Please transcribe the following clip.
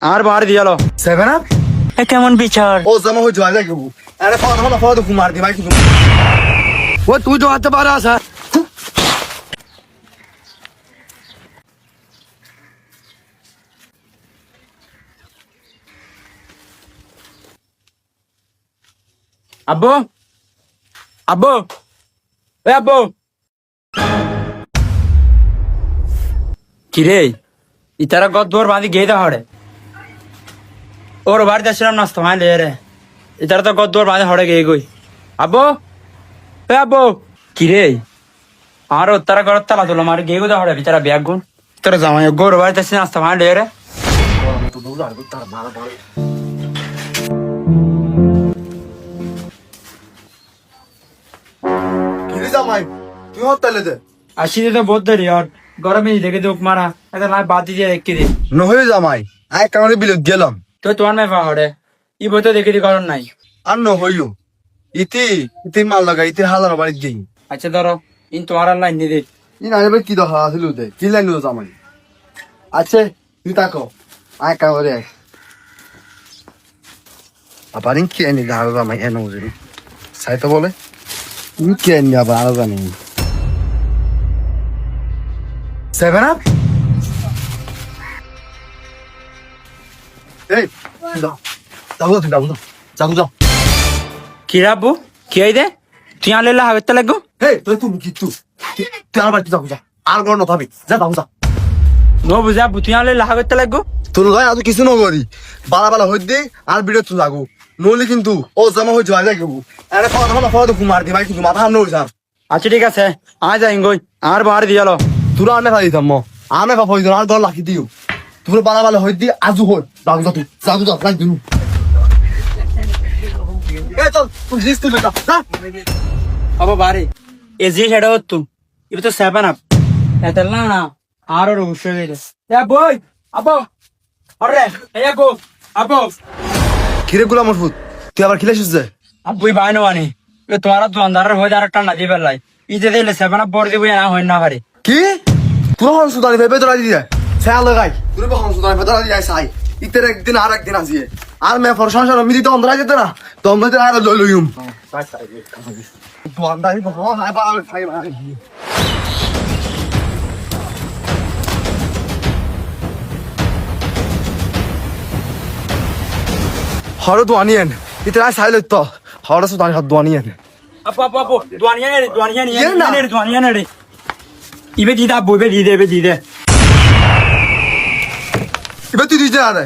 আর বাড়ি দিয়ালো seven up এ কেমন বিচার ও জামা হয়ে যাওয়া যাবে আরে ফাদা কুমার দি ভাই কিছু ও তুই তো হাতে পারা আছে আব্বু আব্বু এ আব্বু কিরে ইতারা গদ্দর বাঁধি গেয়ে দেওয়া হড়ে ওর বাড়িতে আসছিলাম নাস্তা মাইলে রে ইতারা তো গদ্দর বাঁধে হড়ে গিয়ে গই আব্বু এ আব্বু কিরে আর তারা ঘর তালা তুলো মার গিয়ে গো হড়ে বিচারা ব্যাগ গুন তোর জামাই গোর বাড়িতে আসছি নাস্তা মাইলে রে কিরে জামাই তুই হতালে দে আসি তো বহুত দেরি আর গরমে দেখে দুঃখ মারা এটা না বাদ দিয়ে রেখে দে নহই জামাই আই কামড়ে বিলত গেলাম তো তোমার নাই পা হড়ে ই বই দেখে দি গরম নাই আর নহইও ইতি মাল লাগা ইতি হালার বাড়ি গই আচ্ছা ধরো ইন তোমার আর লাইন দিয়ে দে ই না এবার কি দেখা আছিল দে কি লাইন জামাই আচ্ছা তুই তাকো আই কামড়ে আপারিন কি এনে দাঁড়া জামাই এনে বুঝলি সাইতো বলে তুই কি এনে আবার আরো জানি সেভেন আপ এই যাও যাও যাও যাও কি রাবু কি আই দে তুই আনলে হাগতে লাগবো হেই তুই তুমি কি তুই আমার বাড়িতে যাও যা আর গড় নথাবি যা যাও যা নো বুঝা তুই আনলে হাগতে লাগবো তোর ভাই আজ কিছু নগরি বালা বালা হই দে আর ভিডিও তুই লাগো নলি কিন্তু ও জামা হই যাওয়া যাইবো আরে ফাদা কুমার দি ভাই কিন্তু মাথা নই যা আচ্ছা ঠিক আছে আয় যাই গই আর বাড়ি দিয়ালো তোরা আনে ভাই দিতাম আমি বাপ হই আর দর লাখি দিও তোর বালা বালা হই দি আজু হই যাও যা তুই যাও লাগ দিনু এ চল তুই জিস তুই বেটা যা আবো বাড়ি এ যে সেটা হতো এটা তো সেভেন আপ এটা না আর ওর অবশ্যই দিলে এ বই আবো আরে এ গো আবো কিরে গুলা মরফুত তুই আবার খিলেছিস যে আব্বুই বাইনো আনি এ তোমার দোকানদারের হয়ে আর একটা না দিবে লাই ইতে দিলে সেভেন আপ বড় দিব না হয় না পারে কি তোর হন সুদানি ভেবে তোরা দিয়ে ছায়া লাগাই তোর হন সুদানি ভেবে তোরা দিয়ে সাই ইতের একদিন আর একদিন আসিয়ে আর মে ফর সংসার মিদি তো অন্ধরা যেতে না তো অন্ধরা আর লই লইম তো আন্দাই বহ হাই বা খাই বা হর দোয়ানিয়েন ইতের আই সাইলে তো হর সুদানি হাত দোয়ানিয়েন আপু আপু আপু দুয়ানিয়া Yen na. দুয়ানিয়া রে ইবে দিদা বইবে দিদে এবার তুই দিতে আরে